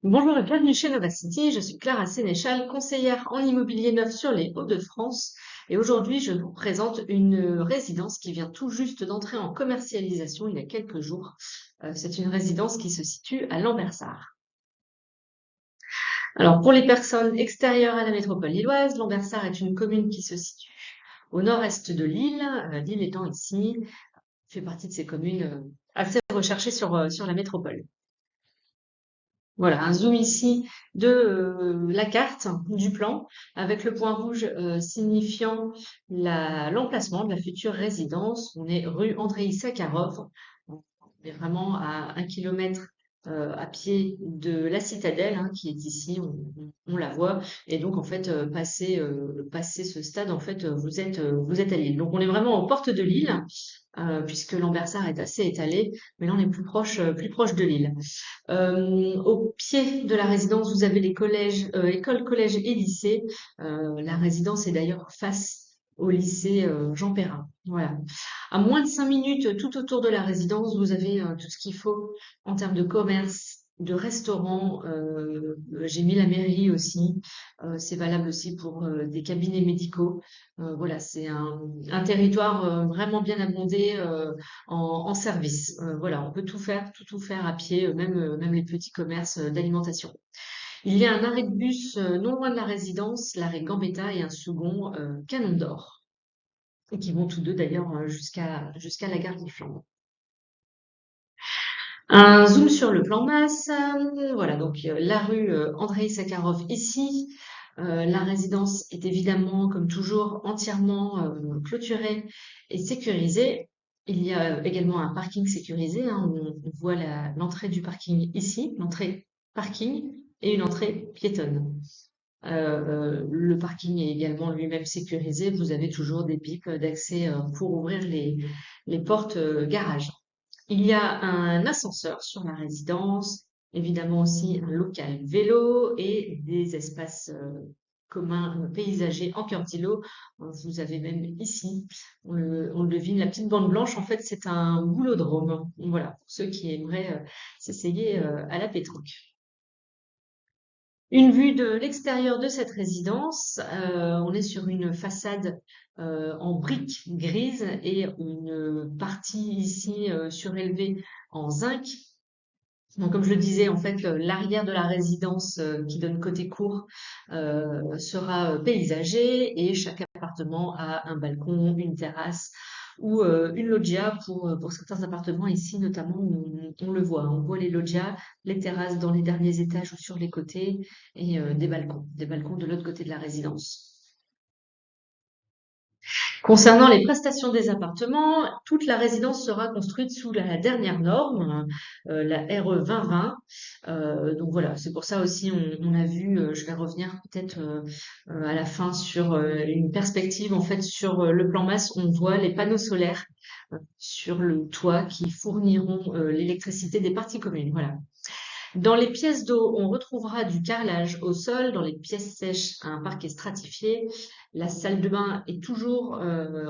Bonjour et bienvenue chez Nova City. Je suis Clara Sénéchal, conseillère en immobilier neuf sur les Hauts-de-France. Et aujourd'hui, je vous présente une résidence qui vient tout juste d'entrer en commercialisation il y a quelques jours. C'est une résidence qui se situe à Lambersart. Alors, pour les personnes extérieures à la métropole lilloise, Lambersart est une commune qui se situe au nord-est de Lille. Lille étant ici, fait partie de ces communes assez recherchées sur la métropole. Voilà, un zoom ici de la carte du plan avec le point rouge signifiant l'emplacement de la future résidence. On est rue Andreï Sakharov. On est vraiment à 1 kilomètre à pied de la citadelle qui est ici, on la voit. Et donc en fait, passer ce stade, en fait, vous êtes à Lille. Donc on est vraiment aux portes de Lille, puisque Lambersart est assez étalé, mais là on est plus proche de Lille. Au pied de la résidence, vous avez les collèges, écoles, collèges et lycées. La résidence est d'ailleurs face au lycée Jean Perrin. Voilà. À moins de 5 minutes tout autour de la résidence, vous avez tout ce qu'il faut en termes de commerce, de restaurants. J'ai mis la mairie aussi. C'est valable aussi pour des cabinets médicaux. Voilà, c'est un territoire vraiment bien abondé en service. Voilà, on peut tout faire à pied, même les petits commerces d'alimentation. Il y a un arrêt de bus non loin de la résidence, l'arrêt Gambetta et un second Canon d'Or, et qui vont tous deux d'ailleurs jusqu'à la gare d'Iflande. Un zoom sur le plan masse. Voilà, donc la rue Andreï Sakharov ici. La résidence est évidemment, comme toujours, entièrement clôturée et sécurisée. Il y a également un parking sécurisé. On voit l'entrée du parking ici, l'entrée parking et une entrée piétonne. Le parking est également lui-même sécurisé. Vous avez toujours des bips d'accès pour ouvrir les portes garage. Il y a un ascenseur sur la résidence, évidemment aussi un local vélo et des espaces communs paysagers en cœur d'îlot. Vous avez même ici, on le devine, la petite bande blanche, en fait, c'est un boulodrome. Voilà, pour ceux qui aimeraient s'essayer à la pétanque. Une vue de l'extérieur de cette résidence, on est sur une façade en briques grises et une partie ici surélevée en zinc. Donc, comme je le disais, en fait, l'arrière de la résidence qui donne côté cour sera paysagé et chaque appartement a un balcon, une terrasse ou une loggia pour certains appartements ici, notamment, on le voit. On voit les loggias, les terrasses dans les derniers étages ou sur les côtés et des balcons de l'autre côté de la résidence. Concernant les prestations des appartements, toute la résidence sera construite sous la dernière norme, la RE 2020. Donc voilà, c'est pour ça aussi on a vu, je vais revenir peut-être à la fin sur une perspective en fait sur le plan masse, on voit les panneaux solaires sur le toit qui fourniront l'électricité des parties communes. Voilà. Dans les pièces d'eau, on retrouvera du carrelage au sol. Dans les pièces sèches, un parquet stratifié. La salle de bain est toujours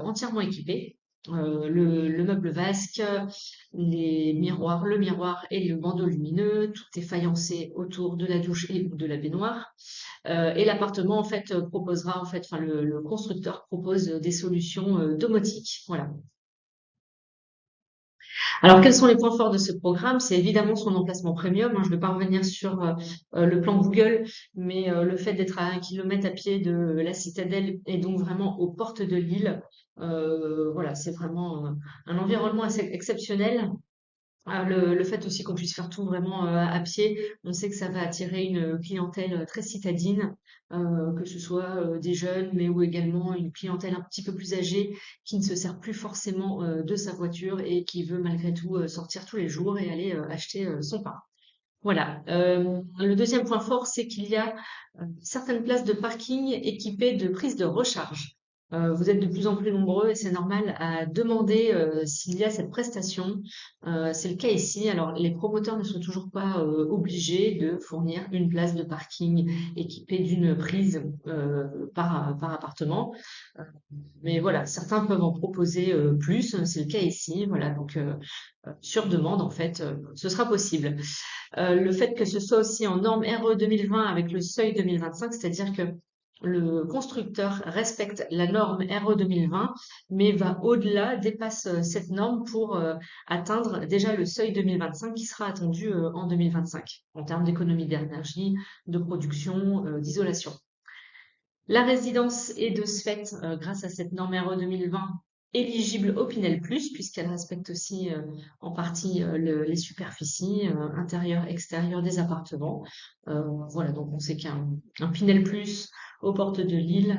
entièrement équipée. Le meuble vasque, le miroir et le bandeau lumineux, tout est faïencé autour de la douche et de la baignoire. Et l'appartement en fait proposera enfin le constructeur propose des solutions domotiques. Voilà. Alors, quels sont les points forts de ce programme? C'est évidemment son emplacement premium. Je ne vais pas revenir sur le plan Google, mais le fait d'être à 1 kilomètre à pied de la citadelle et donc vraiment aux portes de l'île, voilà, c'est vraiment un environnement assez exceptionnel. Le fait aussi qu'on puisse faire tout vraiment à pied, on sait que ça va attirer une clientèle très citadine, que ce soit des jeunes, mais ou également une clientèle un petit peu plus âgée qui ne se sert plus forcément de sa voiture et qui veut malgré tout sortir tous les jours et aller acheter son pain. Voilà. Le deuxième point fort, c'est qu'il y a certaines places de parking équipées de prises de recharge. Vous êtes de plus en plus nombreux et c'est normal à demander s'il y a cette prestation. C'est le cas ici. Alors, les promoteurs ne sont toujours pas obligés de fournir une place de parking équipée d'une prise par appartement. Euh, mais voilà, certains peuvent en proposer plus. C'est le cas ici. Voilà, donc sur demande, en fait, ce sera possible. Le fait que ce soit aussi en norme RE 2020 avec le seuil 2025, c'est-à-dire que le constructeur respecte la norme RE 2020, mais va au-delà, dépasse cette norme pour atteindre déjà le seuil 2025 qui sera attendu en 2025 en termes d'économie d'énergie, de production, d'isolation. La résidence est de ce fait, grâce à cette norme RE 2020, éligible au Pinel Plus, puisqu'elle respecte aussi en partie les superficies intérieures, extérieures des appartements. Voilà, donc on sait qu'un Pinel Plus aux portes de Lille,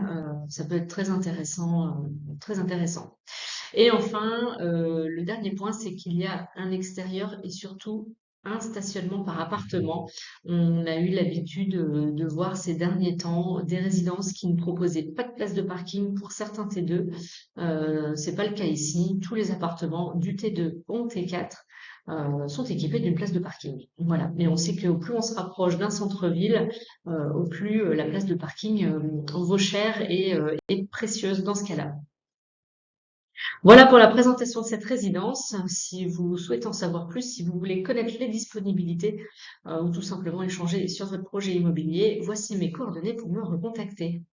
ça peut être très intéressant, très intéressant. Et enfin, le dernier point, c'est qu'il y a un extérieur et surtout un stationnement par appartement. On a eu l'habitude de voir ces derniers temps des résidences qui ne proposaient pas de place de parking pour certains T2. C'est pas le cas ici. Tous les appartements du T2 au T4 sont équipés d'une place de parking. Voilà. Mais on sait que au plus on se rapproche d'un centre-ville, au plus la place de parking vaut cher et est précieuse dans ce cas-là. Voilà pour la présentation de cette résidence. Si vous souhaitez en savoir plus, si vous voulez connaître les disponibilités ou tout simplement échanger sur votre projet immobilier, voici mes coordonnées pour me recontacter.